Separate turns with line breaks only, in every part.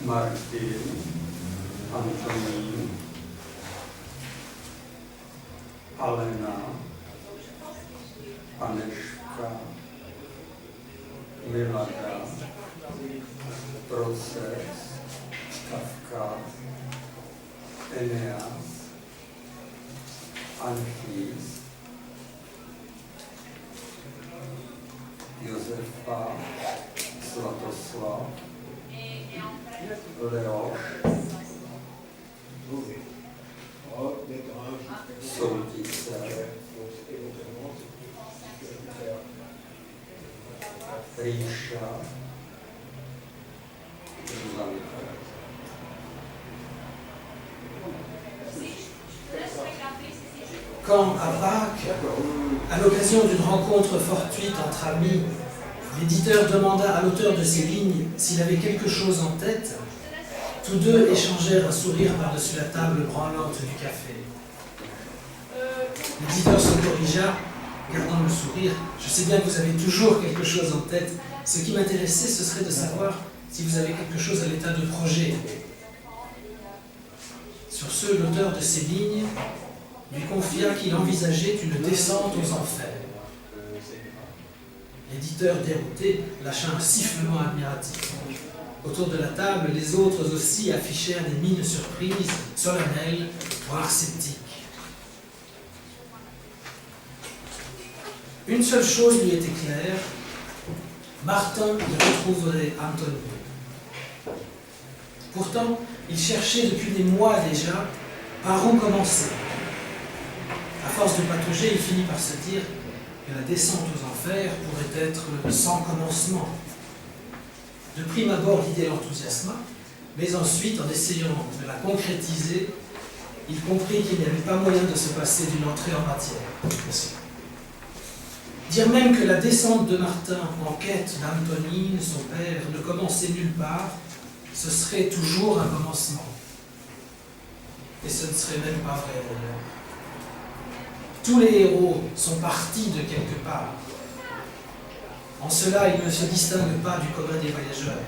Martin, Antonín, Alena, Aneška, Milada, Proces, Kafka, Eneas, Anchis, Josefa, Svatoslav, Leoš, Soutice, Ríša, Zuzanka.
Quand, à Pâques, à l'occasion d'une rencontre fortuite entre amis, l'éditeur demanda à l'auteur de ces lignes s'il avait quelque chose en tête, tous deux échangèrent un sourire par-dessus la table branlante du café. L'éditeur se corrigea, gardant le sourire. « Je sais bien que vous avez toujours quelque chose en tête. Ce qui m'intéressait, ce serait de savoir si vous avez quelque chose à l'état de projet. » Sur ce, l'auteur de ces lignes lui confia qu'il envisageait une descente aux enfers. L'éditeur dérouté lâcha un sifflement admiratif. Autour de la table, les autres aussi affichèrent des mines surprises, solennelles, voire sceptiques. Une seule chose lui était claire, Martin y retrouverait Antonín. Pourtant, il cherchait depuis des mois déjà par où commencer. À force de patauger, il finit par se dire que la descente aux enfers pourrait être sans commencement. De prime abord, l'idée l'enthousiasma, mais ensuite, en essayant de la concrétiser, il comprit qu'il n'y avait pas moyen de se passer d'une entrée en matière. Dire même que la descente de Martin en quête d'Antonín, son père, ne commençait nulle part, ce serait toujours un commencement. Et ce ne serait même pas vrai d'ailleurs. Tous les héros sont partis de quelque part. En cela, ils ne se distinguent pas du commun des voyageurs.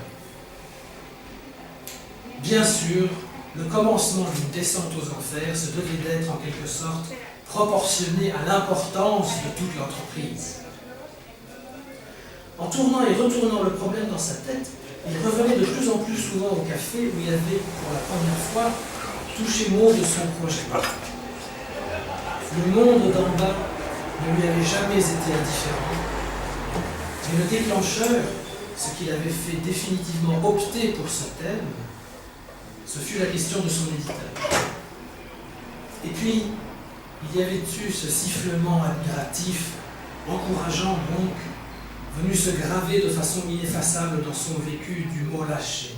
Bien sûr, le commencement d'une descente aux enfers se devait d'être en quelque sorte proportionné à l'importance de toute l'entreprise. En tournant et retournant le problème dans sa tête, il revenait de plus en plus souvent au café où il avait, pour la première fois, touché mot de son projet. Le monde d'en bas ne lui avait jamais été indifférent, mais le déclencheur, ce qui l'avait fait définitivement opter pour ce thème, ce fut la question de son éditeur. Et puis, il y avait eu ce sifflement admiratif, encourageant donc, venu se graver de façon ineffaçable dans son vécu du mot lâché.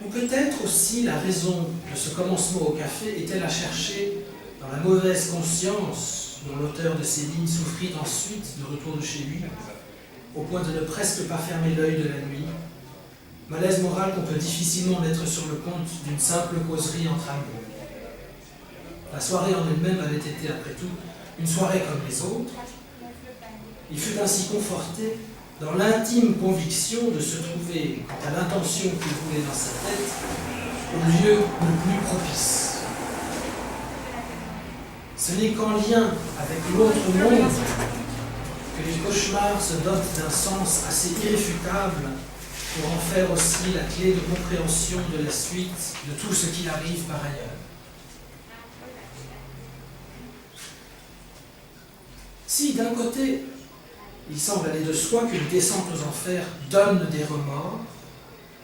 Ou peut-être aussi la raison de ce commencement au café était-elle à chercher dans la mauvaise conscience dont l'auteur de ces lignes souffrit ensuite de retour de chez lui, au point de ne presque pas fermer l'œil de la nuit, malaise moral qu'on peut difficilement mettre sur le compte d'une simple causerie entre amis. La soirée en elle-même avait été, après tout, une soirée comme les autres. Il fut ainsi conforté dans l'intime conviction de se trouver, quant à l'intention qu'il voulait dans sa tête, au lieu le plus propice. Ce n'est qu'en lien avec l'autre monde que les cauchemars se dotent d'un sens assez irréfutable pour en faire aussi la clé de compréhension de la suite de tout ce qui arrive par ailleurs. Si, d'un côté, il semble aller de soi qu'une descente aux enfers donne des remords,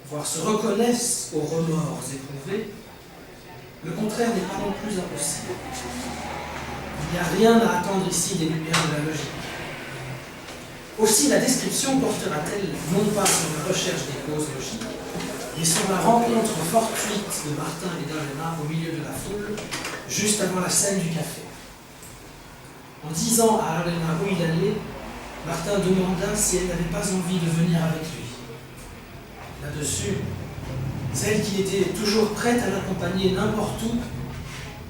voire se reconnaissent aux remords éprouvés, le contraire n'est pas non plus impossible. Il n'y a rien à attendre ici des lumières de la logique. Aussi, la description portera-t-elle non pas sur la recherche des causes logiques, mais sur la rencontre fortuite de Martin et d'Alena au milieu de la foule, juste avant la scène du café. En disant à Alena où il allait, Martin demanda si elle n'avait pas envie de venir avec lui. Là-dessus, celle qui était toujours prête à l'accompagner n'importe où,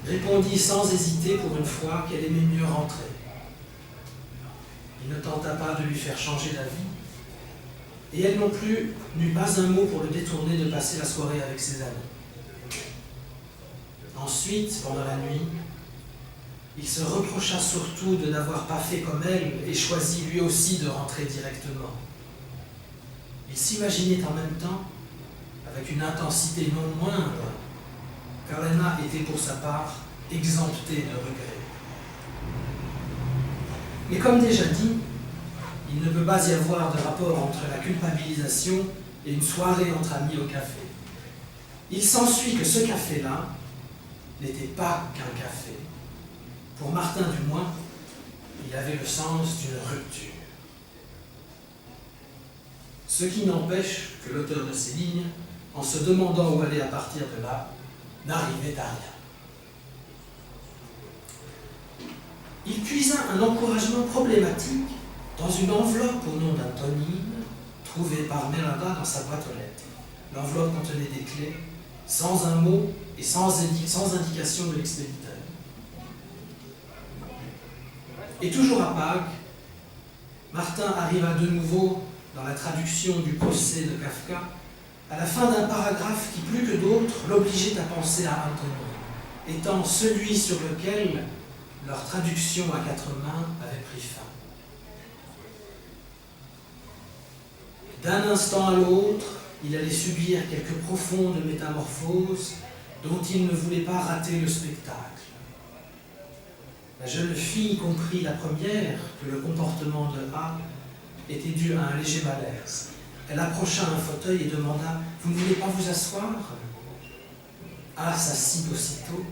répondit sans hésiter pour une fois qu'elle aimait mieux rentrer. Il ne tenta pas de lui faire changer d'avis, et elle non plus n'eut pas un mot pour le détourner de passer la soirée avec ses amis. Ensuite, pendant la nuit, il se reprocha surtout de n'avoir pas fait comme elle et choisi lui aussi de rentrer directement. Il s'imaginait en même temps, avec une intensité non moindre, qu'Helena était pour sa part exemptée de regrets. Mais comme déjà dit, il ne peut pas y avoir de rapport entre la culpabilisation et une soirée entre amis au café. Il s'ensuit que ce café-là n'était pas qu'un café. Pour Martin du moins, il avait le sens d'une rupture. Ce qui n'empêche que l'auteur de ces lignes, en se demandant où aller à partir de là, n'arrivait à rien. Il puisa un encouragement problématique dans une enveloppe au nom d'Antonine, trouvée par Miranda dans sa boîte aux lettres. L'enveloppe contenait des clés, sans un mot et sans indication de l'expéditeur. Et toujours à Pâques, Martin arriva de nouveau dans la traduction du procès de Kafka à la fin d'un paragraphe qui, plus que d'autres, l'obligeait à penser à Antonine, étant celui sur lequel leur traduction à quatre mains avait pris fin. D'un instant à l'autre, il allait subir quelques profondes métamorphoses dont il ne voulait pas rater le spectacle. La jeune fille comprit la première que le comportement de A était dû à un léger malaise. Elle approcha un fauteuil et demanda « Vous ne voulez pas vous asseoir ?» A s'assit aussitôt,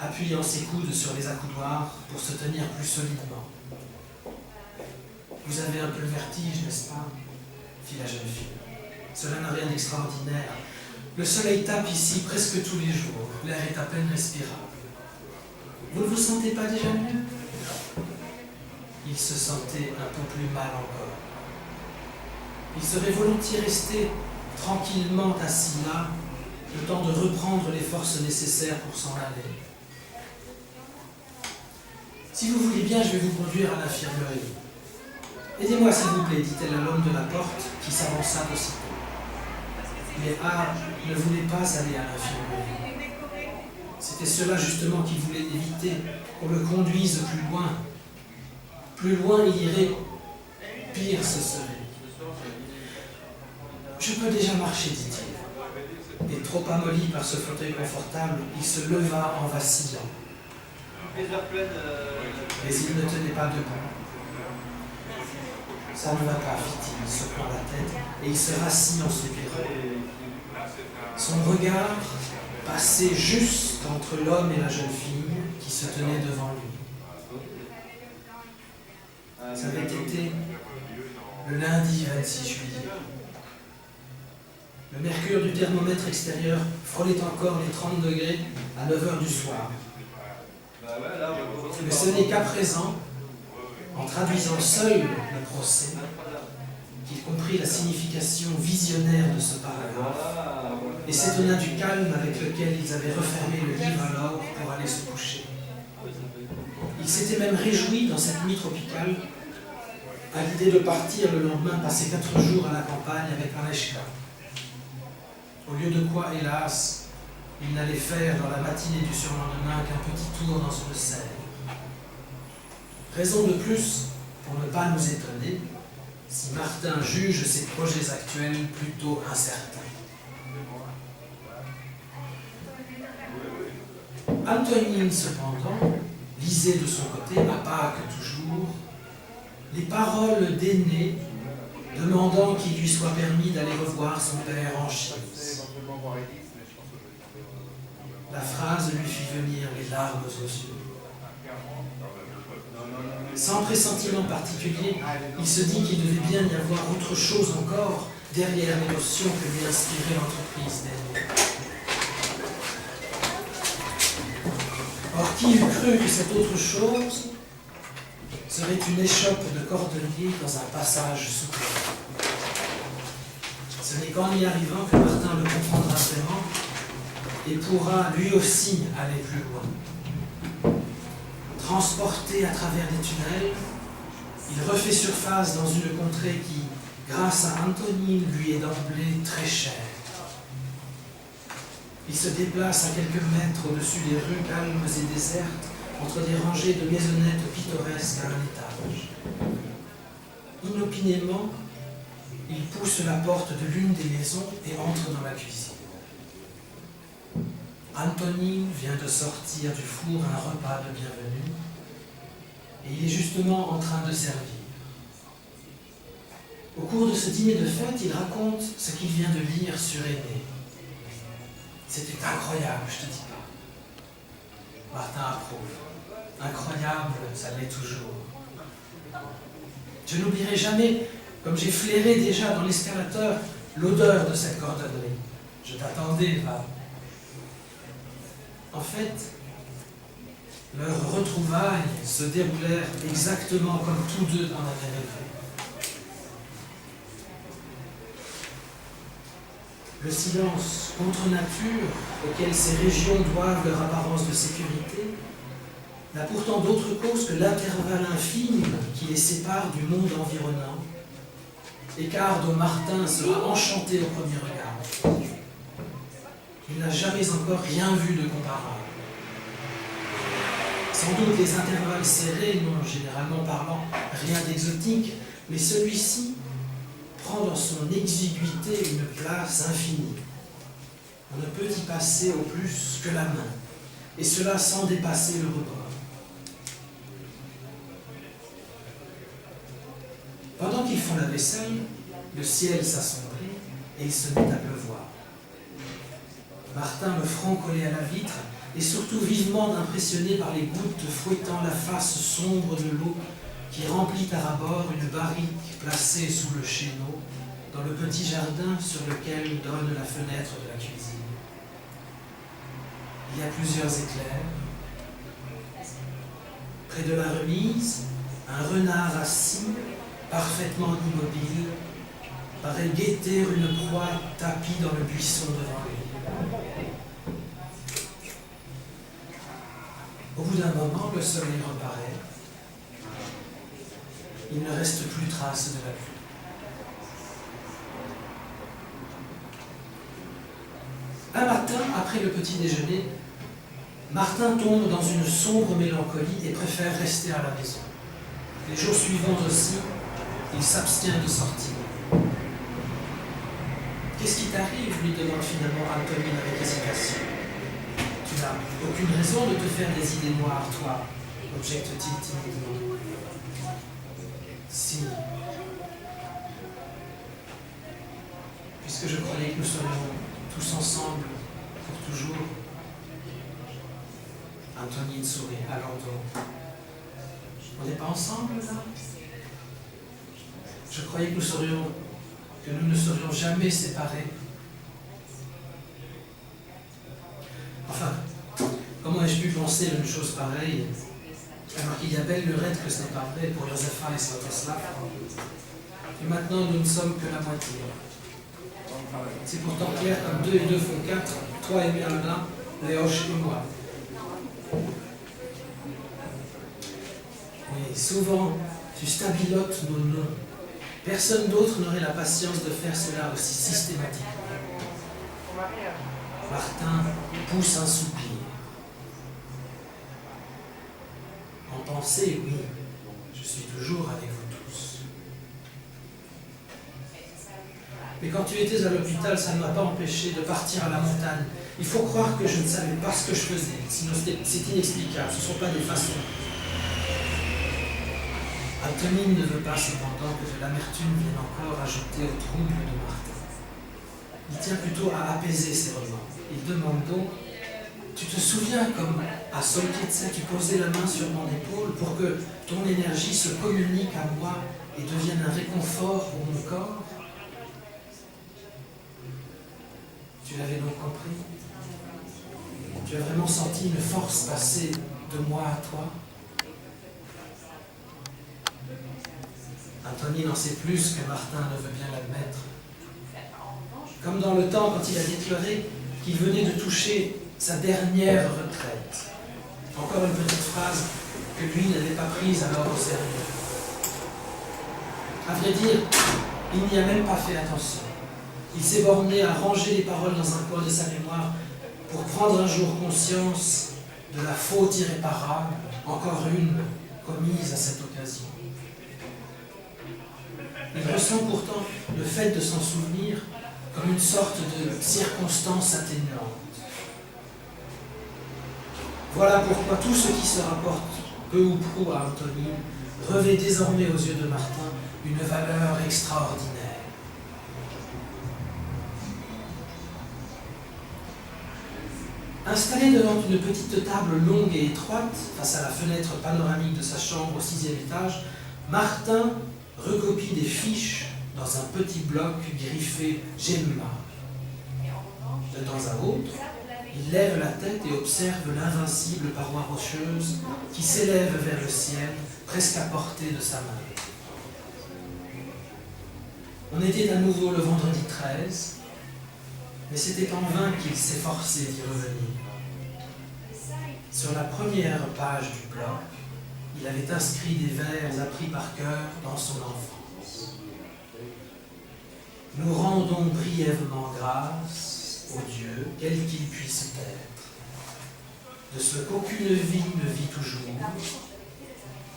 appuyant ses coudes sur les accoudoirs pour se tenir plus solidement. « Vous avez un peu le vertige, n'est-ce pas ?» fit la jeune fille. « Cela n'a rien d'extraordinaire. Le soleil tape ici presque tous les jours. L'air est à peine respirable. Vous ne vous sentez pas déjà mieux ?» Il se sentait un peu plus mal encore. Il serait volontiers resté tranquillement assis là, le temps de reprendre les forces nécessaires pour s'en aller. « Si vous voulez bien, je vais vous conduire à l'infirmerie. Aidez-moi, s'il vous plaît, dit-elle à l'homme de la porte, qui s'avança aussitôt. Mais A ne voulait pas aller à l'infirmerie. C'était cela justement qu'il voulait éviter, qu'on le conduise plus loin. Plus loin il irait, pire ce serait. « Je peux déjà marcher, dit-il. Et trop amolli par ce fauteuil confortable, il se leva en vacillant. Mais il ne tenait pas debout. « Ça ne va pas, fit-il, secouant la tête, et il se rassit en soupirant. Son regard passait juste entre l'homme et la jeune fille qui se tenaient devant lui. Ça avait été le lundi 26 juillet. Le mercure du thermomètre extérieur frôlait encore les 30 degrés à 9 h du soir. Mais ce n'est qu'à présent, en traduisant seul le procès, qu'il comprit la signification visionnaire de ce paragraphe et s'étonna du calme avec lequel ils avaient refermé le livre alors pour aller se coucher. Il s'était même réjoui dans cette nuit tropicale à l'idée de partir le lendemain passer 4 jours à la campagne avec Aneshka. Au lieu de quoi, hélas, il n'allait faire dans la matinée du surlendemain qu'un petit tour dans une serre. Raison de plus pour ne pas nous étonner si Martin juge ses projets actuels plutôt incertains. Antonine, cependant, lisait de son côté, à Pâques toujours, les paroles d'Aîné demandant qu'il lui soit permis d'aller revoir son père en Chine. La phrase lui fit venir les larmes aux yeux. Sans pressentiment particulier, il se dit qu'il devait bien y avoir autre chose encore derrière les notions que lui inspirait l'entreprise d'Aîné. Or, qui eût cru que cette autre chose serait une échoppe de cordelier dans un passage souterrain. Ce n'est qu'en y arrivant que Martin le comprendra vraiment et pourra lui aussi aller plus loin. Transporté à travers des tunnels, il refait surface dans une contrée qui, grâce à Antonine, lui est d'emblée très cher. Il se déplace à quelques mètres au-dessus des rues calmes et désertes, entre des rangées de maisonnettes pittoresques à un étage. Inopinément, il pousse la porte de l'une des maisons et entre dans la cuisine. Antonine vient de sortir du four un repas de bienvenue et il est justement en train de servir. Au cours de ce dîner de fête, il raconte ce qu'il vient de lire sur Aîné. C'était incroyable, je te dis pas. Martin approuve. Incroyable, ça l'est toujours. Je n'oublierai jamais, comme j'ai flairé déjà dans l'escalateur, l'odeur de cette cordonnerie. Je t'attendais, va. En fait, leurs retrouvailles se déroulèrent exactement comme tous deux en avaient rêvé. Le silence contre nature auquel ces régions doivent leur apparence de sécurité n'a pourtant d'autre cause que l'intervalle infime qui les sépare du monde environnant, écart dont Martin sera enchanté au premier regard. Il n'a jamais encore rien vu de comparable. Sans doute les intervalles serrés n'ont, généralement parlant, rien d'exotique, mais celui-ci prend dans son exiguïté une place infinie. On ne peut y passer au plus que la main, et cela sans dépasser le rebord. Pendant qu'ils font la vaisselle, le ciel s'assombrit et il se met à pleuvoir. Martin, le front collé à la vitre, est surtout vivement impressionné par les gouttes fouettant la face sombre de l'eau qui remplit à ras-bord une barrique placée sous le chéneau dans le petit jardin sur lequel donne la fenêtre de la cuisine. Il y a plusieurs éclairs. Près de la remise, un renard assis, parfaitement immobile, paraît guetter une proie tapie dans le buisson devant lui. Au bout d'un moment, le soleil reparaît. Il ne reste plus trace de la pluie. Un matin, après le petit déjeuner, Martin tombe dans une sombre mélancolie et préfère rester à la maison. Les jours suivants aussi, il s'abstient de sortir. Qu'est-ce qui t'arrive lui demande finalement Antonine avec hésitation. Tu n'as aucune raison de te faire des idées noires, toi, objecte-t-il timidement. Si. Puisque je croyais que nous serions tous ensemble pour toujours. Antonine sourit. Alors donc, on n'est pas ensemble là? Je croyais que nous ne serions jamais séparés. Enfin, comment ai-je pu penser à une chose pareille, alors qu'il y a belle lurette que ce n'est pas vrai pour Josepha et Svatoslav. Et maintenant, nous ne sommes que la moitié. C'est pourtant clair comme 2 et 2 font 4, toi et Merlin, Léoche et moi. Oui, souvent, tu stabilotes nos noms. Personne d'autre n'aurait la patience de faire cela aussi systématiquement. Martin pousse un soupir. En pensée, oui, je suis toujours avec vous tous. Mais quand tu étais à l'hôpital, ça ne m'a pas empêché de partir à la montagne. Il faut croire que je ne savais pas ce que je faisais, sinon c'est inexplicable, ce ne sont pas des façons. Antonine ne veut pas cependant que de l'amertume vienne encore ajouter au trouble de Martin. Il tient plutôt à apaiser ses remords. Il demande donc, tu te souviens comme à Solkitsa tu posais la main sur mon épaule pour que ton énergie se communique à moi et devienne un réconfort pour mon corps? Tu l'avais donc compris? Tu as vraiment senti une force passer de moi à toi? Antonine en sait plus que Martin ne veut bien l'admettre. Comme dans le temps quand il a déclaré qu'il venait de toucher sa dernière retraite. Encore une petite phrase que lui n'avait pas prise alors au sérieux. À vrai dire, Il n'y a même pas fait attention. Il s'est borné à ranger les paroles dans un coin de sa mémoire pour prendre un jour conscience de la faute irréparable, encore une, commise à cette occasion. Il ressent pourtant le fait de s'en souvenir comme une sorte de circonstance atténuante. Voilà pourquoi tout ce qui se rapporte peu ou prou à Antonine revêt désormais aux yeux de Martin une valeur extraordinaire. Installé devant une petite table longue et étroite, face à la fenêtre panoramique de sa chambre au 6e étage, Martin recopie des fiches dans un petit bloc griffé Gemma. De temps à autre, il lève la tête et observe l'invincible paroi rocheuse qui s'élève vers le ciel, presque à portée de sa main. On était à nouveau le vendredi 13, mais c'était en vain qu'il s'efforçait d'y revenir. Sur la première page du bloc, il avait inscrit des vers appris par cœur dans son enfance. Nous rendons brièvement grâce au Dieu, quel qu'il puisse être, de ce qu'aucune vie ne vit toujours,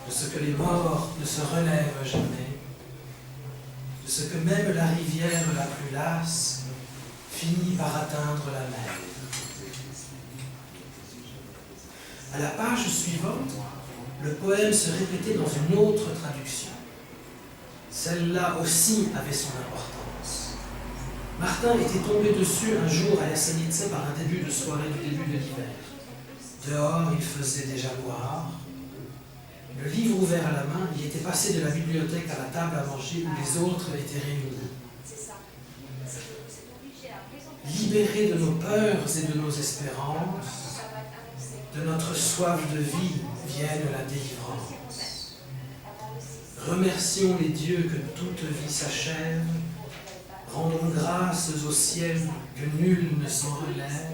de ce que les morts ne se relèvent jamais, de ce que même la rivière la plus lasse finit par atteindre la mer. À la page suivante, le poème se répétait dans une autre traduction. Celle-là aussi avait son importance. Martin était tombé dessus un jour à Jasenice par un début de soirée du début de l'hiver. Dehors, il faisait déjà noir. Le livre ouvert à la main, il était passé de la bibliothèque à la table à manger où les autres étaient réunis. Libérés de nos peurs et de nos espérances, de notre soif de vie vienne la délivrance. Remercions les dieux que toute vie s'achève, rendons grâces au ciel que nul ne s'en relève,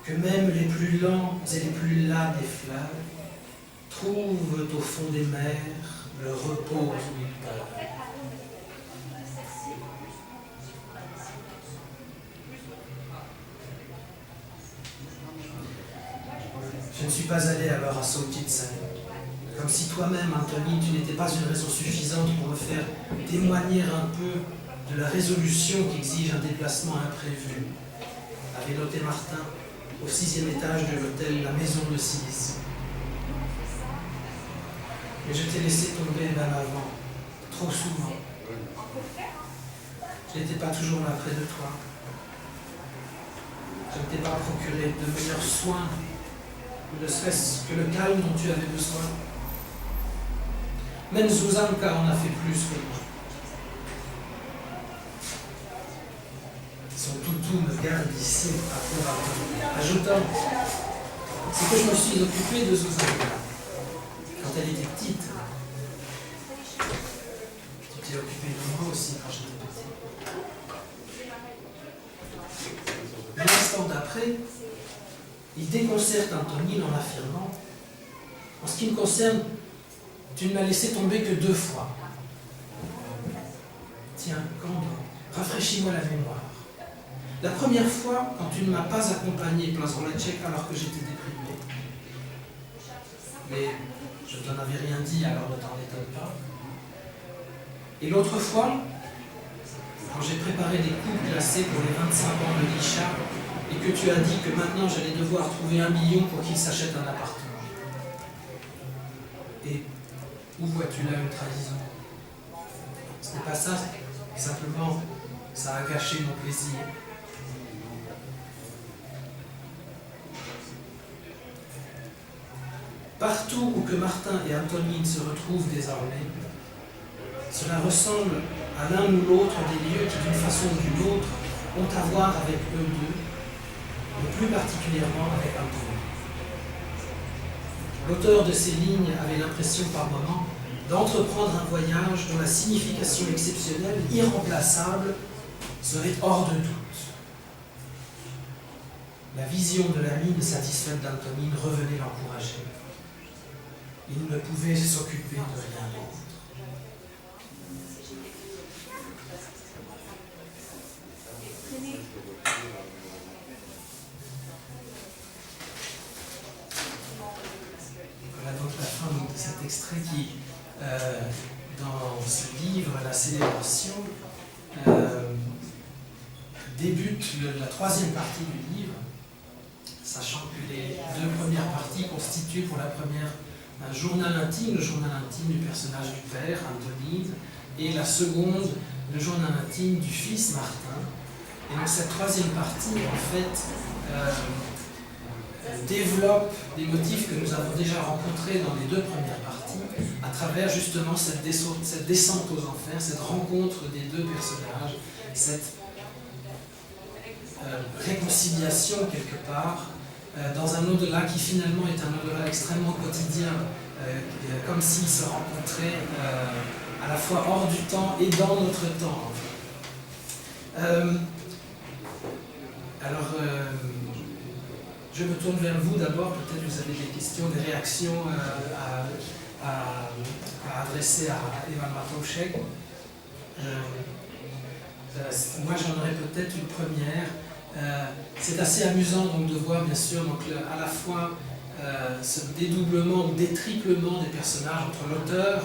que même les plus lents et les plus las des fleuves trouvent au fond des mers le repos où ils peuvent. Je ne suis pas allé alors à Soltitsa, comme si toi-même, Anthony, tu n'étais pas une raison suffisante pour me faire témoigner un peu de la résolution qu'exige un déplacement imprévu, avait noté Martin au 6e étage de l'hôtel La Maison de Cilicie. Mais je t'ai laissé tomber même avant, trop souvent. Je n'étais pas toujours là près de toi. Je ne t'ai pas procuré de meilleurs soins, ne serait-ce que le calme dont tu avais besoin. Même Zuzanka en a fait plus que moi. Son toutou me garde ici à Port, ajoutant, c'est que je me suis occupé de Zuzanka quand elle était petite. Tu t'es occupé de moi aussi quand j'étais petit. L'instant d'après, il déconcerte Antonine en affirmant « En ce qui me concerne, tu ne m'as laissé tomber que 2 fois. Tiens, quand donc, rafraîchis-moi la mémoire. La première fois, quand tu ne m'as pas accompagné place Rolacek alors que j'étais déprimé. Mais je ne t'en avais rien dit, alors ne t'en étonne pas. Et l'autre fois, quand j'ai préparé des coupes glacées pour les 25 ans de Lisha, et que tu as dit que maintenant j'allais devoir trouver 1 million pour qu'il s'achète un appartement. Et où vois-tu là une trahison? Ce n'est pas ça, simplement, ça a gâché mon plaisir. Partout où que Martin et Antonine se retrouvent désormais, cela ressemble à l'un ou l'autre des lieux qui, d'une façon ou d'une autre, ont à voir avec eux deux, et plus particulièrement avec Antonine. L'auteur de ces lignes avait l'impression par moments d'entreprendre un voyage dont la signification exceptionnelle, irremplaçable, serait hors de doute. La vision de la mine satisfaite d'Antonine revenait l'encourager. Il ne pouvait s'occuper de rien d'autre. suivre la célébration, débute la troisième partie du livre, sachant que les deux premières parties constituent pour la première un journal intime, le journal intime du personnage du père, Antonine, et la seconde, le journal intime du fils, Martin. Et donc cette troisième partie, en fait, développe des motifs que nous avons déjà rencontrés dans les deux premières parties, à travers justement cette descente aux enfers, cette rencontre des deux personnages, cette réconciliation quelque part, dans un au-delà qui finalement est un au-delà extrêmement quotidien, comme s'ils se rencontraient à la fois hors du temps et dans notre temps. Alors, je me tourne vers vous d'abord, peut-être vous avez des questions, des réactions à adresser à Ivan Matoušek. Moi j'en aurais peut-être une première. C'est assez amusant donc, de voir bien sûr donc, à la fois ce dédoublement ou détriplement des personnages entre l'auteur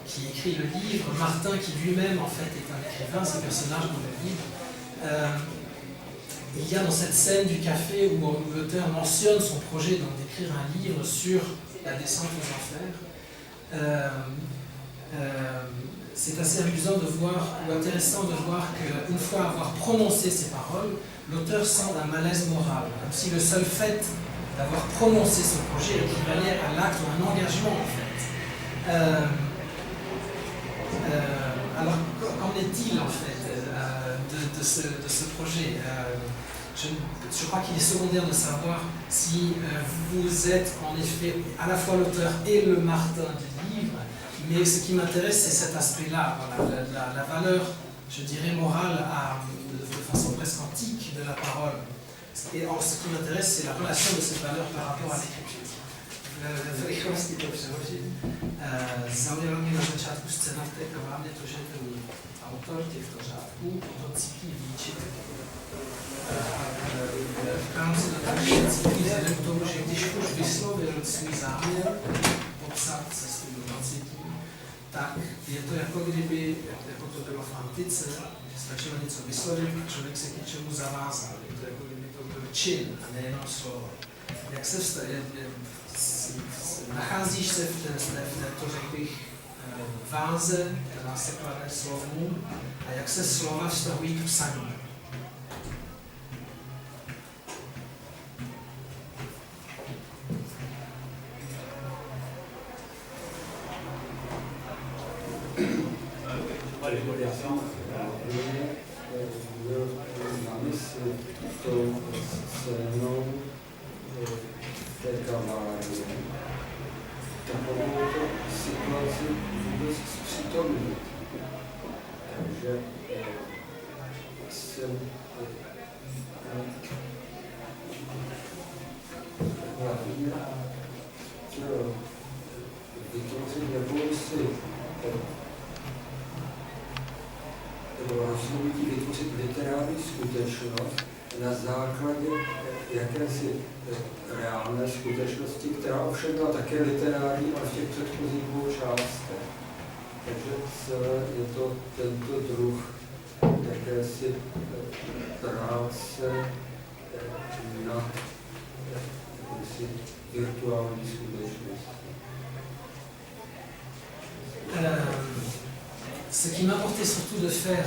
qui écrit le livre, Martin qui lui-même en fait est un écrivain, c'est un personnage dans le livre. Il y a dans cette scène du café où l'auteur mentionne son projet d'écrire un livre sur la descente aux enfers. C'est assez amusant de voir, ou intéressant de voir qu'une fois avoir prononcé ces paroles, l'auteur sent un malaise moral, comme si le seul fait d'avoir prononcé ce projet équivalait à l'acte ou un engagement en fait. Alors, qu'en est-il en fait de ce projet? Je crois qu'il est secondaire de savoir si vous êtes en effet à la fois l'auteur et le Martin du livre, mais ce qui m'intéresse c'est cet aspect-là, voilà, la valeur, je dirais, morale de façon presque antique de la parole. Et ce qui m'intéresse c'est la relation de cette valeur par rapport à l'écriture. V rychlosti to přeložit. Zaujalo mě na začátku scénáře, vám je to, že ten autor těchto řádků to cítí výčit. V rámci to tak cítí vzhledem k tomu, že když už vyslovil svůj záměr popsat cestu do 20, tak je to jako kdyby, jako to bylo v antice, stačilo něco vyslovit a člověk se k něčemu zavázal. Je to jako kdyby to byl čin a nejenom slovo. Jak se nacházíš se v této, řekl bych, váze, která se klade slovům, a jak se slova vztahují k psaní?
Takovouto situaci vůbec zpřítomnit. Takže jsem chtěl vytvořit jakousi rozhodnutí vytvořit literární skutečnost na základě jakési reálné skutečnosti, která ovšem byla také literární, ale v těch předchozích dvou částech. Takže celé je to tento druh jakési práce na virtuální skutečnosti.
Ce qui m'importait surtout de faire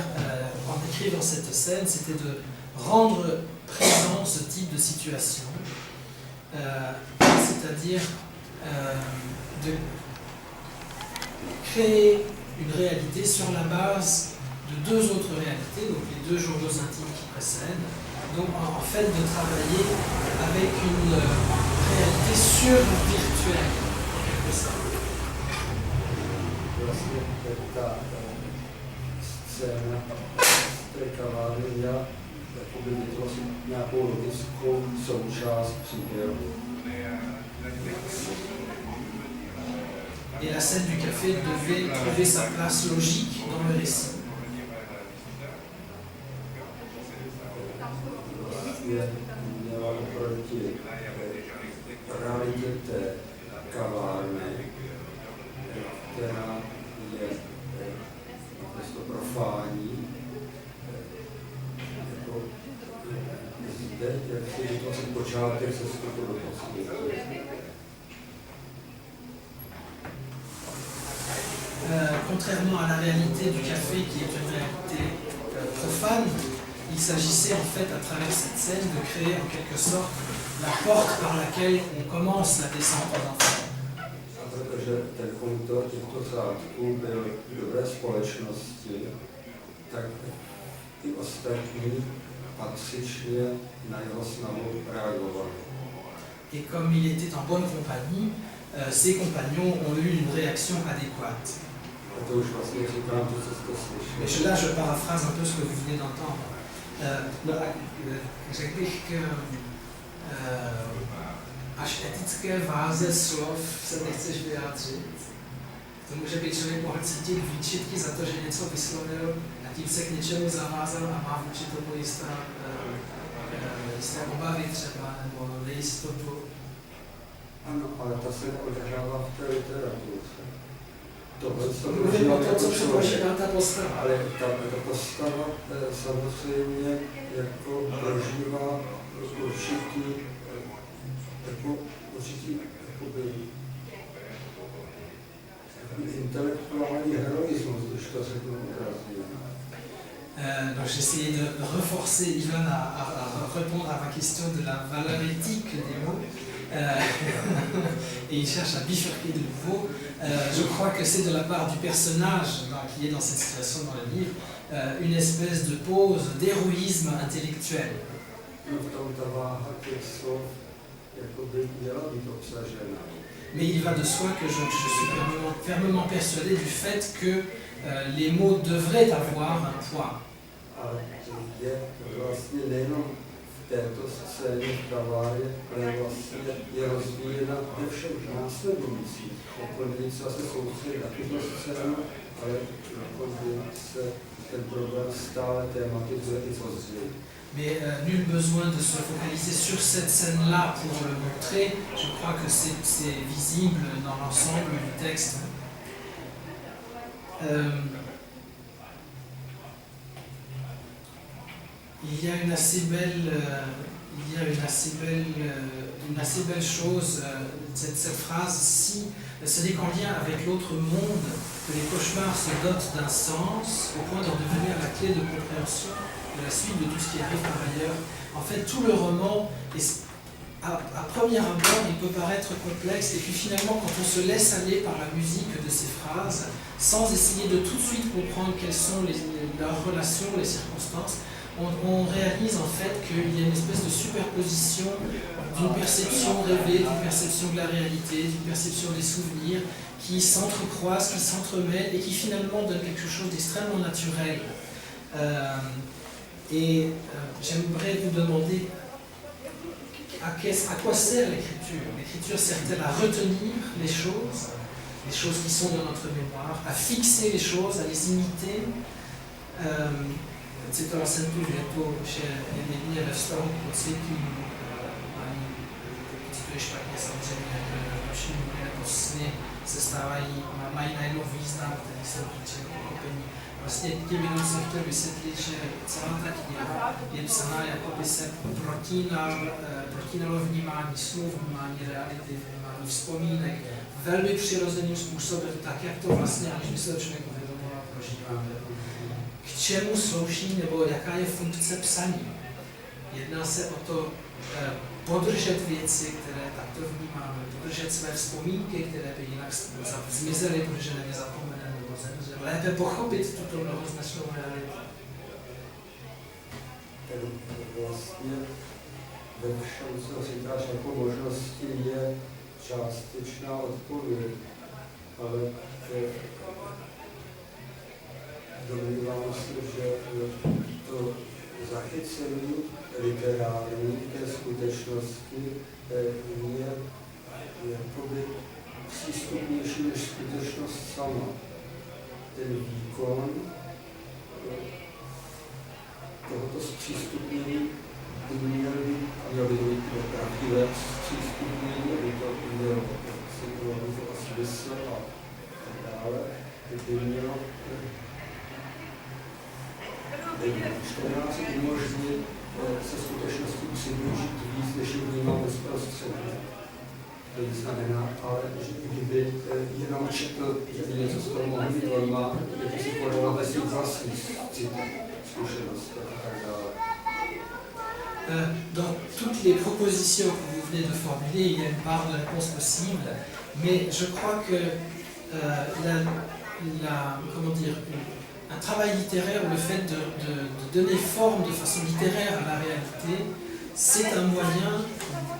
en écrivant cette scène, c'était de rendre présent ce type de situation, c'est-à-dire de créer une réalité sur la base de deux autres réalités, donc les deux journaux intimes qui précèdent, donc en fait de travailler avec une réalité survirtuelle.
Scéna z té kavárny měla vytvořit nějakou logickou součást příběhu.
Et la scène du café devait trouver sa place logique dans le récit.
Měla oproti realitě té kavárny, která je jde, jak si vytvořit počátek se vstupu do posvětu.
Contrairement à la réalité du café qui est une réalité profane, il s'agissait en fait à travers cette scène de créer en quelque sorte la porte par laquelle on commence la descente aux enfers.
A protože ten autor těchto řádků byl v dobré společnosti, tak i ostatní patřičně na jeho snahu reagovali.
Et comme il était en bonne compagnie, ses compagnons ont eu une réaction adéquate.
A to už vlastně říkám, to, co jste slyšeli.
Mais là, je paraphrase un peu ce que vous venez d'entendre. Řekl bych, až etické váze slov se nechceš vyjádřit. To může být člověk mohl cítit výčitky za to, že něco vyslovil a tím se k něčemu zavázal a má vůči tomu jisté obavy třeba, nebo nejistotu.
Ano, ale to se neodehrává v té literatuře.
Mluvím o tom, co předložila ta postava.
Ale ta postava samozřejmě jako prožívá určitý intelektuální heroismus, když to řeknu obrazně.
Donc j'essayais de renforcer Ivan à répondre à ma question de la valeur éthique des mots. Et il cherche à bifurquer de nouveau. Je crois que c'est de la part du personnage qui est dans cette situation dans le livre, une espèce de pose d'héroïsme intellectuel. Mais il va de soi que je suis fermement persuadé du fait que les mots devraient avoir un poids.
Této scéně v Kaváře, ale vlastně je rozvíjena ve všech následujících. Pokud se soustředí na tuto scénu, ale pokud se ten problém stále thématizuje i později.
Mais nul besoin de se focaliser sur cette scène-là pour le montrer. Je crois que c'est visible dans l'ensemble du texte. Il y a une assez belle chose, cette phrase-ci, ce n'est qu'en lien avec l'autre monde que les cauchemars se dotent d'un sens au point d'en devenir la clé de compréhension de la suite de tout ce qui arrive par ailleurs. En fait, tout le roman, à premier abord, il peut paraître complexe, et puis finalement, quand on se laisse aller par la musique de ces phrases, sans essayer de tout de suite comprendre quelles sont leurs relations, les circonstances, on réalise en fait qu'il y a une espèce de superposition d'une perception rêvée, d'une perception de la réalité, d'une perception des souvenirs qui s'entrecroisent, qui s'entremêlent et qui finalement donnent quelque chose d'extrêmement naturel. J'aimerais vous demander à quoi sert l'écriture. L'écriture sert-elle à retenir les choses qui sont dans notre mémoire, à fixer les choses, à les imiter. Citoval jsem tu větu, že je jedině ve vztahu k pocitům, ani cituji špatně samozřejmě, noční můry nebo sny se stávají, mají najednou význam, který se týče pochopení. Vlastně tím jenom jsem chtěl vysvětlit, že celá ta kniha je psaná, jako by se protínalo vnímání snů, vnímání reality, vnímání vzpomínek, velmi přirozeným způsobem, tak jak to vlastně, aniž by se to člověk uvědomoval, prožíváme. K čemu slouží, nebo jaká je funkce psaní? Jedná se o to podržet věci, které takto vnímáme, podržet své vzpomínky, které by jinak zmizely, protože na ně zapomeneme nebo zemřeli. Lépe pochopit tuto mnohoznačnou realitu.
Vlastně ve všem, co říkáš jako možnosti, je částečná odpověď, ale domnívám se, že to zachycení literární té skutečnosti je jakoby přístupnější než skutečnost sama. Ten výkon tohoto zpřístupnění by měl být pravdivé zpřístupnění, aby to mělo smysl a tak dále, by mělo čtenáři umožnit se skutečností musí využít víc, než ji vnímám bezprostředně. To znamená, ale že kdyby jenom četl, že by něco z toho mohl být, on má, kdyby si podal ve svých vlastních zkušenostech a tak dále.
Dans toutes les propositions que vous venez de formuler, il y a une part de réponse possible, mais je crois que comment dire, un travail littéraire, le fait de donner forme de façon littéraire à la réalité, c'est un moyen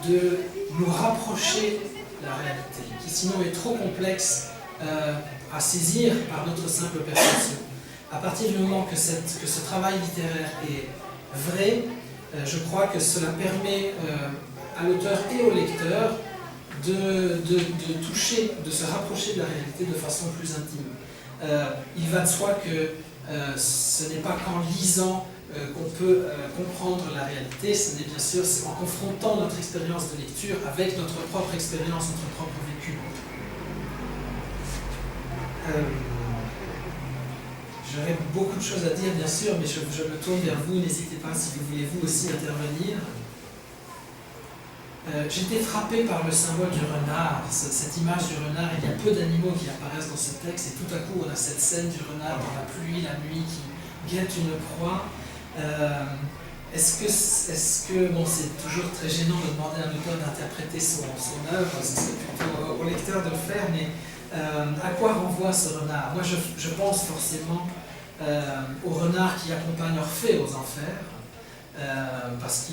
de nous rapprocher de la réalité, qui sinon est trop complexe à saisir par notre simple perception. À partir du moment que ce travail littéraire est vrai, je crois que cela permet à l'auteur et au lecteur de toucher, de se rapprocher de la réalité de façon plus intime. Il va de soi que ce n'est pas qu'en lisant qu'on peut comprendre la réalité, ce n'est bien sûr en confrontant notre expérience de lecture avec notre propre expérience, notre propre vécu. J'aurais beaucoup de choses à dire, bien sûr, mais je me tourne vers vous. N'hésitez pas si vous voulez vous aussi intervenir. J'étais frappé par le symbole du renard, cette image du renard. Il y a peu d'animaux qui apparaissent dans ce texte et tout à coup on a cette scène du renard dans la pluie, la nuit, qui guette une proie. Est-ce que bon, c'est toujours très gênant de demander à un auteur d'interpréter son œuvre, c'est plutôt au lecteur de le faire, mais à quoi renvoie ce renard? Moi je pense forcément au renard qui accompagne Orphée aux enfers, parce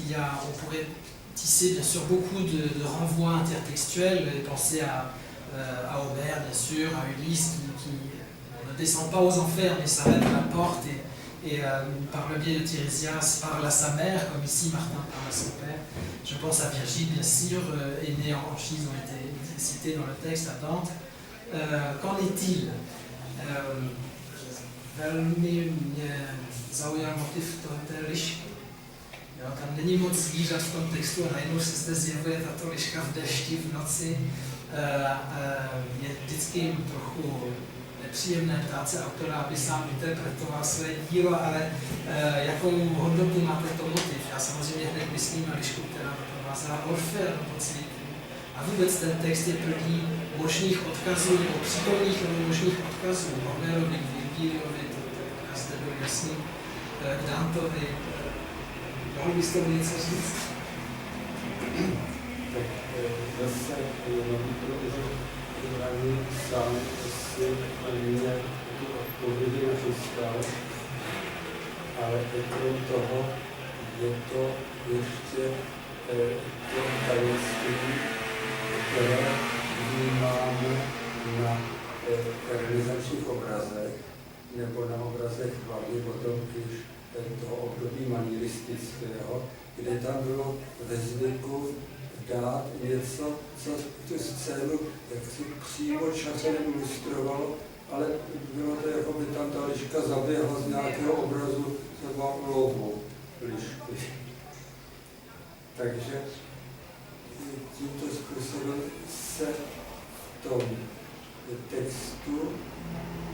on pourrait tisser bien sûr beaucoup de renvois intertextuels et penser à Homère bien sûr, à Ulysse qui ne descend pas aux enfers mais s'arrête à la porte et par le biais de Tirésias parle à sa mère, comme ici Martin parle à son père. Je pense à Virgile bien sûr, Énée en Anchise ont été cités dans le texte, à Dante. Qu'en est-il? Velmi mě zaujal motiv té lišky. Jo, tam není moc zvířat v tom textu a najednou se zde zjevuje tato liška v dešti v noci. Je vždycky trochu nepříjemné ptát se autora, aby sám interpretoval své dílo, ale jakou hodnotu má tento motiv? Já samozřejmě hned myslím na lišku, která doprovázela Orfea do pocitu. A vůbec ten text je plný možných odkazů, nebo přítomných nebo možných odkazů. Homerovi, k Virgiliovi, to zde byl jasný, k Dantovi. Mohl byste mu něco říct?
Tak zase jenom protože Ivani sám si mě tu odpovědi nachystal, ale krom toho je to ještě to tajemství, které vnímáme na realizačních obrazech, nebo na obrazech hlavně potom, když toho období manieristického, kde tam bylo ve zvyku dát něco, co tu scénu jaksi přímo časem ilustrovalo, ale bylo to, jako by tam ta liška zaběhla z nějakého obrazu třeba lovu lišky. Takže tímto způsobem se v tom textu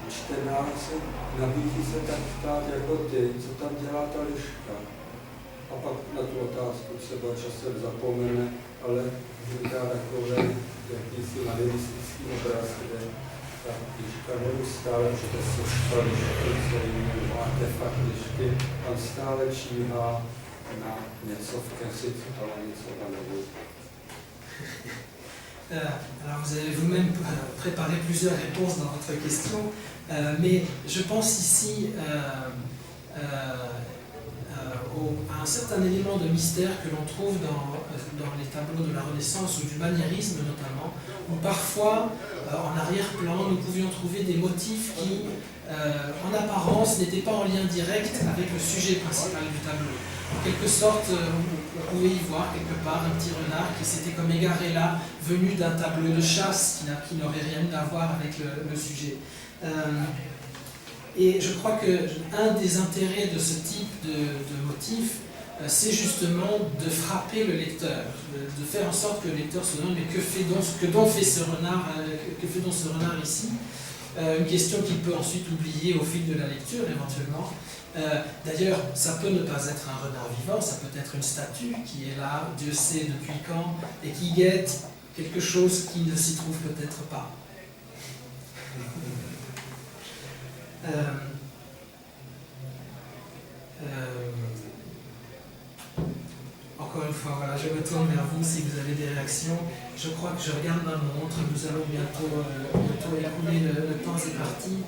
čtenář nabízí se tak ptát jako ty, co tam dělá ta liška. A pak na tu otázku třeba časem zapomene, ale vzniká takový jakýsi manieristický obraz, kde ta liška neustále přede soška lišky, nebo artefakt lišky, tam stále číhá na něco v keři, co tam něco na nebu.
Alors vous avez vous-même préparé plusieurs réponses dans votre question, mais je pense ici à un certain élément de mystère que l'on trouve dans les tableaux de la Renaissance ou du maniérisme notamment, où parfois en arrière-plan nous pouvions trouver des motifs qui en apparence n'étaient pas en lien direct avec le sujet principal du tableau. En quelque sorte, on pouvait y voir quelque part un petit renard qui s'était comme égaré là, venu d'un tableau de chasse qui n'aurait rien à voir avec le sujet. Et je crois qu'un des intérêts de ce type de motif, c'est justement de frapper le lecteur, de faire en sorte que le lecteur se demande mais que fait donc ce renard ici? une question qu'il peut ensuite oublier au fil de la lecture éventuellement. D'ailleurs, ça peut ne pas être un renard vivant, ça peut être une statue qui est là, Dieu sait depuis quand, et qui guette quelque chose qui ne s'y trouve peut-être pas. Encore une fois, voilà, je me tourne vers vous si vous avez des réactions. Je crois que je regarde ma montre, nous allons bientôt écouler, le temps est parti.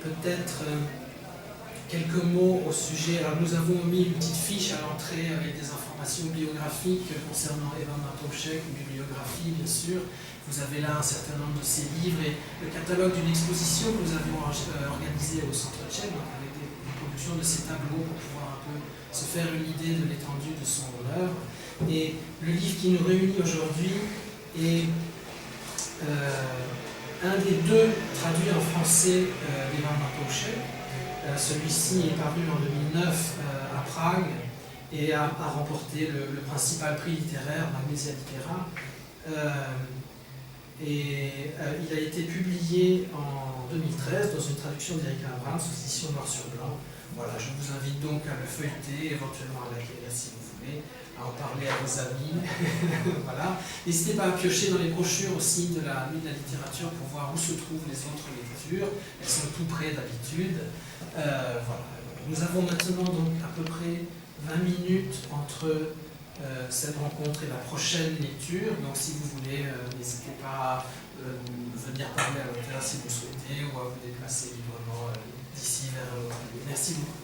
Peut-être quelques mots au sujet. Alors, nous avons mis une petite fiche à l'entrée avec des informations biographiques concernant Evan Matouchek, une bibliographie bien sûr. Vous avez là un certain nombre de ses livres et le catalogue d'une exposition que nous avions organisée au Centre Tchèque, avec des productions de ces tableaux pour pouvoir un peu se faire une idée de l'étendue de son œuvre. Et le livre qui nous réunit aujourd'hui est un des deux traduits en français d'Evan Matouchek. Celui-ci est paru en 2009 à Prague et a remporté le principal prix littéraire, Magnesia Litera. Il a été publié en 2013 dans une traduction d'Eric Abrams aux éditions Noir sur Blanc. Voilà, je vous invite donc à le feuilleter, éventuellement à l'acquérir si vous voulez, à en parler à vos amis. Voilà. N'hésitez pas à piocher dans les brochures aussi de la Nuit de la littérature pour voir où se trouvent les autres lectures. Elles sont tout près d'habitude. Voilà. Nous avons maintenant donc à peu près 20 minutes entre cette rencontre et la prochaine lecture. Donc si vous voulez, n'hésitez pas à venir parler à l'auteur si vous le souhaitez ou à vous déplacer librement d'ici vers l'autre. Merci beaucoup.